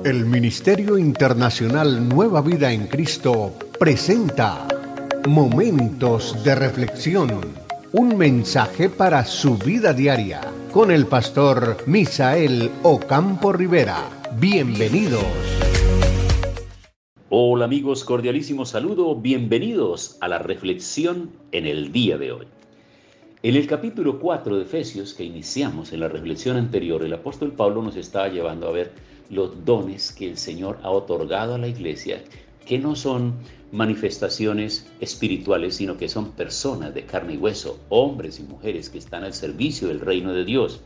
El Ministerio Internacional Nueva Vida en Cristo presenta Momentos de Reflexión, un mensaje para su vida diaria, con el pastor Misael Ocampo Rivera. Bienvenidos. Hola amigos, cordialísimo saludo, bienvenidos a la reflexión en el día de hoy. En el capítulo 4 de Efesios, que iniciamos en la reflexión anterior, el apóstol Pablo nos estaba llevando a ver los dones que el Señor ha otorgado a la iglesia, que no son manifestaciones espirituales, sino que son personas de carne y hueso, hombres y mujeres que están al servicio del reino de Dios,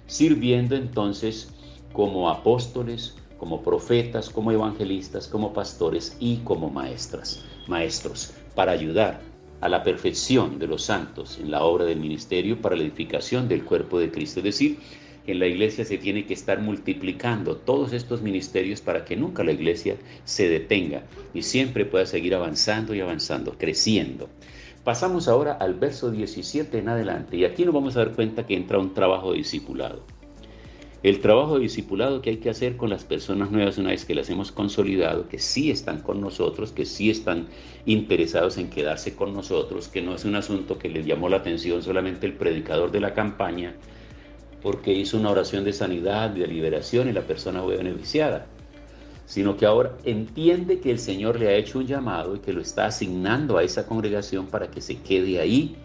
sirviendo entonces como apóstoles, como profetas, como evangelistas, como pastores y como maestros, para ayudar a la perfección de los santos en la obra del ministerio para la edificación del cuerpo de Cristo. Es decir, en la iglesia se tiene que estar multiplicando todos estos ministerios para que nunca la iglesia se detenga y siempre pueda seguir avanzando y avanzando, creciendo. Pasamos ahora al verso 17 en adelante y aquí nos vamos a dar cuenta que entra un trabajo de discipulado. El trabajo de discipulado que hay que hacer con las personas nuevas una vez que las hemos consolidado, que sí están con nosotros, que sí están interesados en quedarse con nosotros, que no es un asunto que les llamó la atención solamente el predicador de la campaña, porque hizo una oración de sanidad, de liberación y la persona fue beneficiada, sino que ahora entiende que el Señor le ha hecho un llamado y que lo está asignando a esa congregación para que se quede ahí,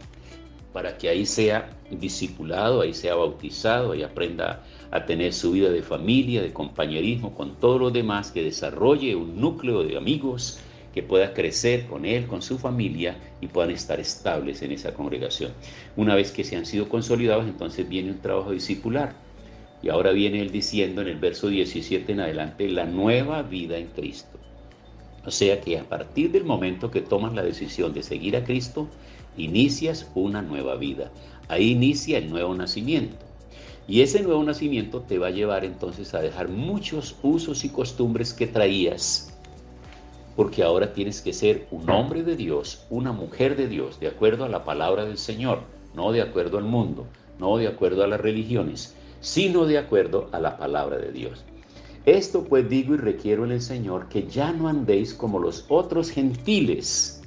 para que ahí sea discipulado, ahí sea bautizado, ahí aprenda a tener su vida de familia, de compañerismo con todos los demás, que desarrolle un núcleo de amigos, que pueda crecer con él, con su familia y puedan estar estables en esa congregación. Una vez que se han sido consolidados, entonces viene un trabajo discipular. Y ahora viene él diciendo en el verso 17 en adelante, la nueva vida en Cristo. O sea que a partir del momento que tomas la decisión de seguir a Cristo, inicias una nueva vida. Ahí inicia el nuevo nacimiento. Y ese nuevo nacimiento te va a llevar entonces a dejar muchos usos y costumbres que traías, porque ahora tienes que ser un hombre de Dios, una mujer de Dios, de acuerdo a la palabra del Señor, no de acuerdo al mundo, no de acuerdo a las religiones, sino de acuerdo a la palabra de Dios. Esto pues digo y requiero en el Señor, que ya no andéis como los otros gentiles,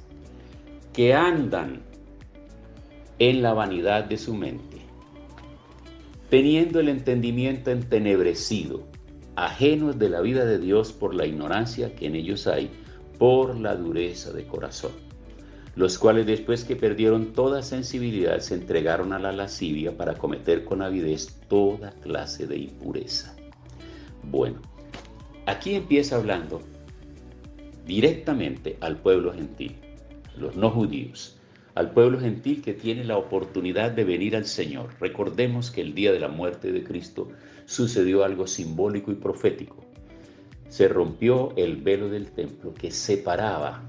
que andan en la vanidad de su mente, teniendo el entendimiento entenebrecido, ajenos de la vida de Dios por la ignorancia que en ellos hay, por la dureza de corazón, los cuales después que perdieron toda sensibilidad se entregaron a la lascivia para cometer con avidez toda clase de impureza. Bueno, aquí empieza hablando directamente al pueblo gentil, los no judíos, al pueblo gentil que tiene la oportunidad de venir al Señor. Recordemos que el día de la muerte de Cristo sucedió algo simbólico y profético. Se rompió el velo del templo que separaba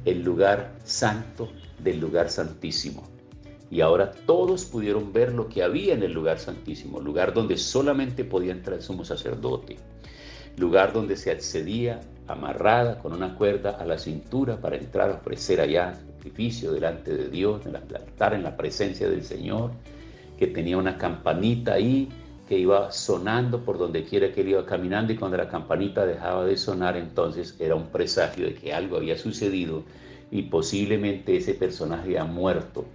el lugar santo del lugar santísimo. Y ahora todos pudieron ver lo que había en el lugar santísimo, lugar donde solamente podía entrar el sumo sacerdote, lugar donde se accedía amarrada con una cuerda a la cintura para entrar a ofrecer allá sacrificio delante de Dios, en el altar, en la presencia del Señor, que tenía una campanita ahí, que iba sonando por donde quiera que él iba caminando, y cuando la campanita dejaba de sonar, entonces era un presagio de que algo había sucedido y posiblemente ese personaje ha muerto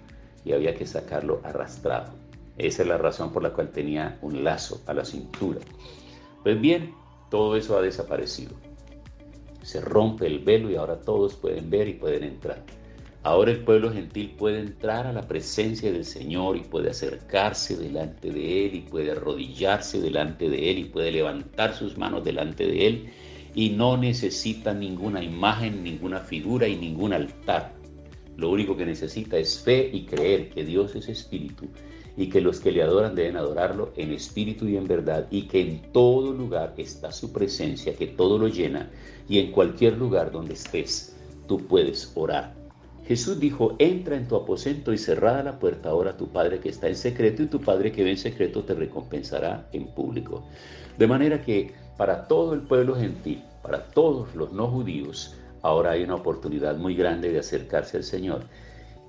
y había que sacarlo arrastrado. Esa es la razón por la cual tenía un lazo a la cintura. Pues bien, todo eso ha desaparecido. Se rompe el velo y ahora todos pueden ver y pueden entrar. Ahora el pueblo gentil puede entrar a la presencia del Señor y puede acercarse delante de Él y puede arrodillarse delante de Él y puede levantar sus manos delante de Él y no necesita ninguna imagen, ninguna figura y ningún altar. Lo único que necesita es fe y creer que Dios es espíritu y que los que le adoran deben adorarlo en espíritu y en verdad, y que en todo lugar está su presencia, que todo lo llena, y en cualquier lugar donde estés tú puedes orar. Jesús dijo, entra en tu aposento y cerrada la puerta, ahora a tu Padre que está en secreto, y tu Padre que ve en secreto te recompensará en público. De manera que para todo el pueblo gentil, para todos los no judíos, ahora hay una oportunidad muy grande de acercarse al Señor.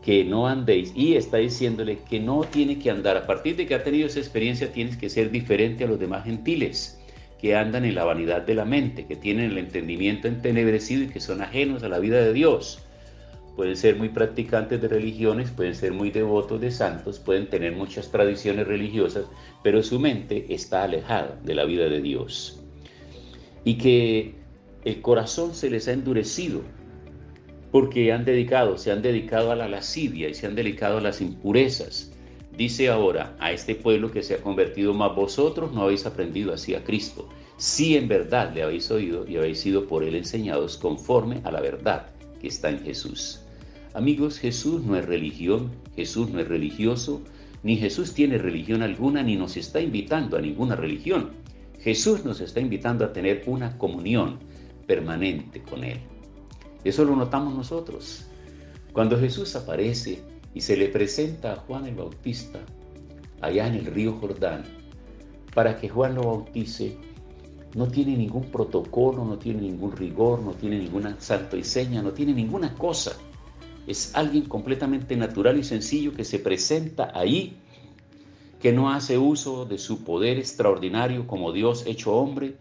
Que no andéis, y está diciéndole que no tiene que andar. A partir de que ha tenido esa experiencia, tienes que ser diferente a los demás gentiles, que andan en la vanidad de la mente, que tienen el entendimiento entenebrecido y que son ajenos a la vida de Dios. Pueden ser muy practicantes de religiones, pueden ser muy devotos de santos, pueden tener muchas tradiciones religiosas, pero su mente está alejada de la vida de Dios. Y que el corazón se les ha endurecido porque se han dedicado a la lascivia y se han dedicado a las impurezas. Dice ahora a este pueblo que se ha convertido: mas vosotros no habéis aprendido así a Cristo, si en verdad le habéis oído y habéis sido por él enseñados conforme a la verdad que está en Jesús. Amigos, Jesús no es religión, Jesús no es religioso, ni Jesús tiene religión alguna, ni nos está invitando a ninguna religión. Jesús nos está invitando a tener una comunión permanente con Él. Eso lo notamos nosotros. Cuando Jesús aparece y se le presenta a Juan el Bautista, allá en el río Jordán, para que Juan lo bautice, no tiene ningún protocolo, no tiene ningún rigor, no tiene ninguna santo y seña, no tiene ninguna cosa. Es alguien completamente natural y sencillo que se presenta ahí, que no hace uso de su poder extraordinario como Dios hecho hombre,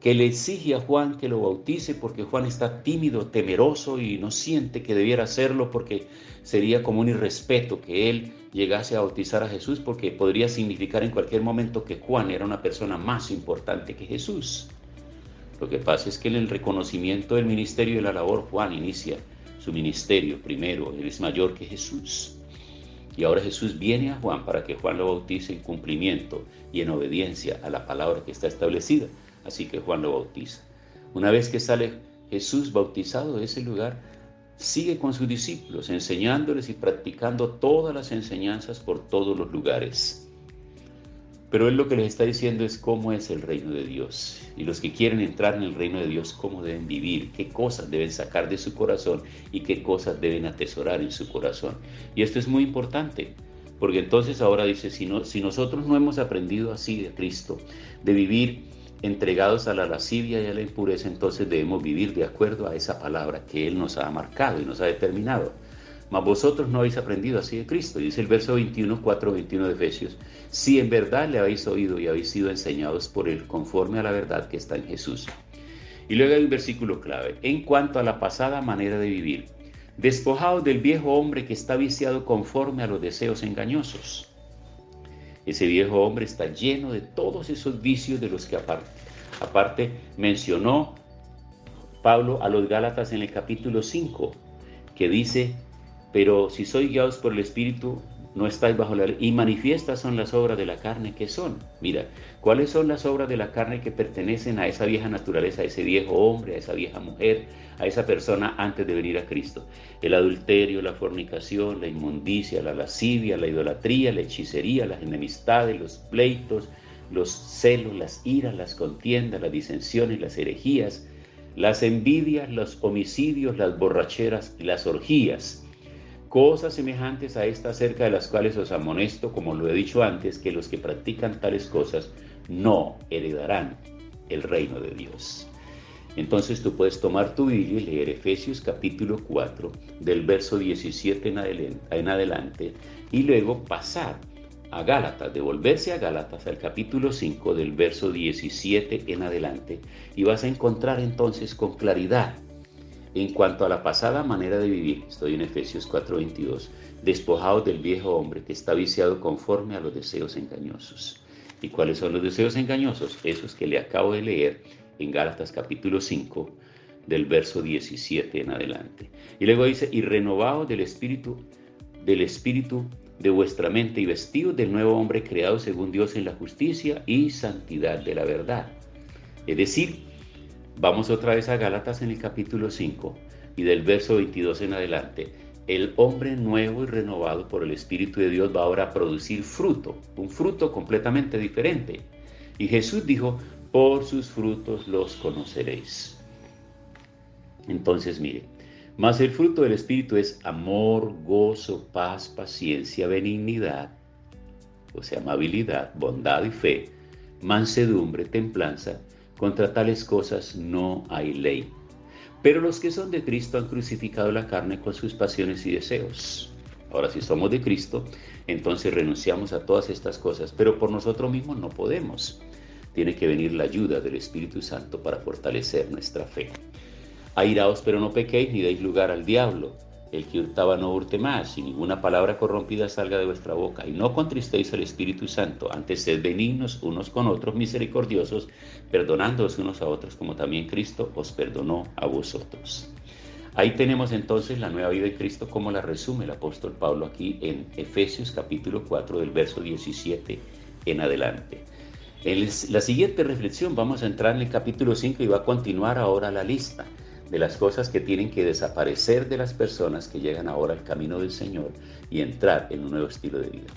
que le exige a Juan que lo bautice porque Juan está tímido, temeroso y no siente que debiera hacerlo porque sería como un irrespeto que él llegase a bautizar a Jesús, porque podría significar en cualquier momento que Juan era una persona más importante que Jesús. Lo que pasa es que en el reconocimiento del ministerio y de la labor, Juan inicia su ministerio primero. Él es mayor que Jesús. Y ahora Jesús viene a Juan para que Juan lo bautice en cumplimiento y en obediencia a la palabra que está establecida. Así que Juan lo bautiza. Una vez que sale Jesús bautizado de ese lugar, sigue con sus discípulos, enseñándoles y practicando todas las enseñanzas por todos los lugares. Pero él lo que les está diciendo es cómo es el reino de Dios. Y los que quieren entrar en el reino de Dios, cómo deben vivir, qué cosas deben sacar de su corazón y qué cosas deben atesorar en su corazón. Y esto es muy importante, porque entonces ahora dice, si nosotros no hemos aprendido así de Cristo, de vivir entregados a la lascivia y a la impureza, entonces debemos vivir de acuerdo a esa palabra que Él nos ha marcado y nos ha determinado. Mas vosotros no habéis aprendido así de Cristo. Dice el verso 4:21 de Efesios: si en verdad le habéis oído y habéis sido enseñados por Él conforme a la verdad que está en Jesús. Y luego hay un versículo clave: en cuanto a la pasada manera de vivir, despojaos del viejo hombre que está viciado conforme a los deseos engañosos. Ese viejo hombre está lleno de todos esos vicios de los que aparte mencionó Pablo a los Gálatas en el capítulo 5, que dice: pero si sois guiados por el Espíritu, no estáis bajo la ley. Y manifiestas son las obras de la carne, ¿qué son? Mira, ¿cuáles son las obras de la carne que pertenecen a esa vieja naturaleza, a ese viejo hombre, a esa vieja mujer, a esa persona antes de venir a Cristo? El adulterio, la fornicación, la inmundicia, la lascivia, la idolatría, la hechicería, las enemistades, los pleitos, los celos, las iras, las contiendas, las disensiones, las herejías, las envidias, los homicidios, las borracheras y las orgías. Cosas semejantes a estas, acerca de las cuales os amonesto, como lo he dicho antes, que los que practican tales cosas no heredarán el reino de Dios. Entonces tú puedes tomar tu Biblia y leer Efesios capítulo 4, del verso 17 en adelante, y luego pasar a Gálatas, devolverse a Gálatas al capítulo 5, del verso 17 en adelante, y vas a encontrar entonces con claridad en cuanto a la pasada manera de vivir. Estoy en Efesios 4:22, despojados del viejo hombre que está viciado conforme a los deseos engañosos. ¿Y cuáles son los deseos engañosos? Esos que le acabo de leer en Gálatas capítulo 5, del verso 17 en adelante. Y luego dice: y renovados del espíritu de vuestra mente, y vestidos del nuevo hombre creado según Dios en la justicia y santidad de la verdad. Es decir, vamos otra vez a Gálatas en el capítulo 5 y del verso 22 en adelante. El hombre nuevo y renovado por el Espíritu de Dios va ahora a producir fruto, un fruto completamente diferente. Y Jesús dijo: por sus frutos los conoceréis. Entonces mire, mas el fruto del Espíritu es amor, gozo, paz, paciencia, benignidad, o sea, amabilidad, bondad y fe, mansedumbre, templanza. Contra tales cosas no hay ley. Pero los que son de Cristo han crucificado la carne con sus pasiones y deseos. Ahora, si somos de Cristo, entonces renunciamos a todas estas cosas, pero por nosotros mismos no podemos. tiene que venir la ayuda del Espíritu Santo para fortalecer nuestra fe. Airaos, pero no pequéis, ni deis lugar al diablo. El que hurtaba no hurte más, y ninguna palabra corrompida salga de vuestra boca. Y no contristéis al Espíritu Santo, antes sed benignos unos con otros, misericordiosos, perdonándoos unos a otros, como también Cristo os perdonó a vosotros. Ahí tenemos entonces la nueva vida en Cristo, como la resume el apóstol Pablo aquí en Efesios capítulo 4, del verso 17 en adelante. En la siguiente reflexión vamos a entrar en el capítulo 5 y va a continuar ahora la lista de las cosas que tienen que desaparecer de las personas que llegan ahora al camino del Señor y entrar en un nuevo estilo de vida.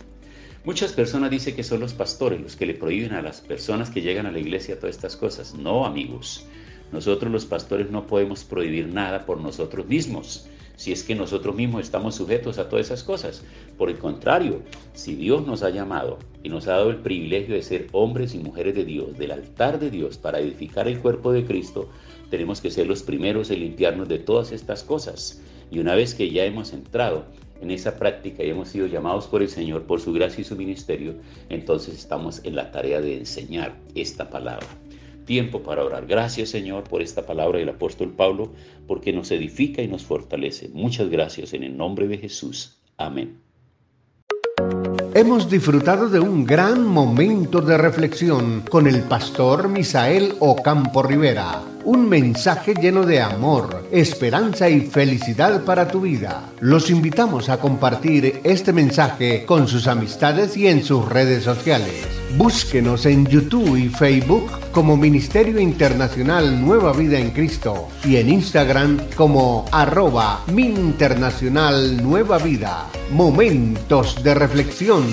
Muchas personas dicen que son los pastores los que le prohíben a las personas que llegan a la iglesia todas estas cosas. No, amigos, nosotros los pastores no podemos prohibir nada por nosotros mismos, si es que nosotros mismos estamos sujetos a todas esas cosas. Por el contrario, si Dios nos ha llamado y nos ha dado el privilegio de ser hombres y mujeres de Dios, del altar de Dios, para edificar el cuerpo de Cristo, tenemos que ser los primeros en limpiarnos de todas estas cosas. Y una vez que ya hemos entrado en esa práctica y hemos sido llamados por el Señor, por su gracia y su ministerio, entonces estamos en la tarea de enseñar esta palabra. Tiempo para orar. Gracias, Señor, por esta palabra del apóstol Pablo, porque nos edifica y nos fortalece. Muchas gracias en el nombre de Jesús. Amén. Hemos disfrutado de un gran momento de reflexión con el pastor Misael Ocampo Rivera. Un mensaje lleno de amor, esperanza y felicidad para tu vida. Los invitamos a compartir este mensaje con sus amistades y en sus redes sociales. Búsquenos en YouTube y Facebook como Ministerio Internacional Nueva Vida en Cristo y en Instagram como @MinInternacional Nueva Vida. Momentos de reflexión.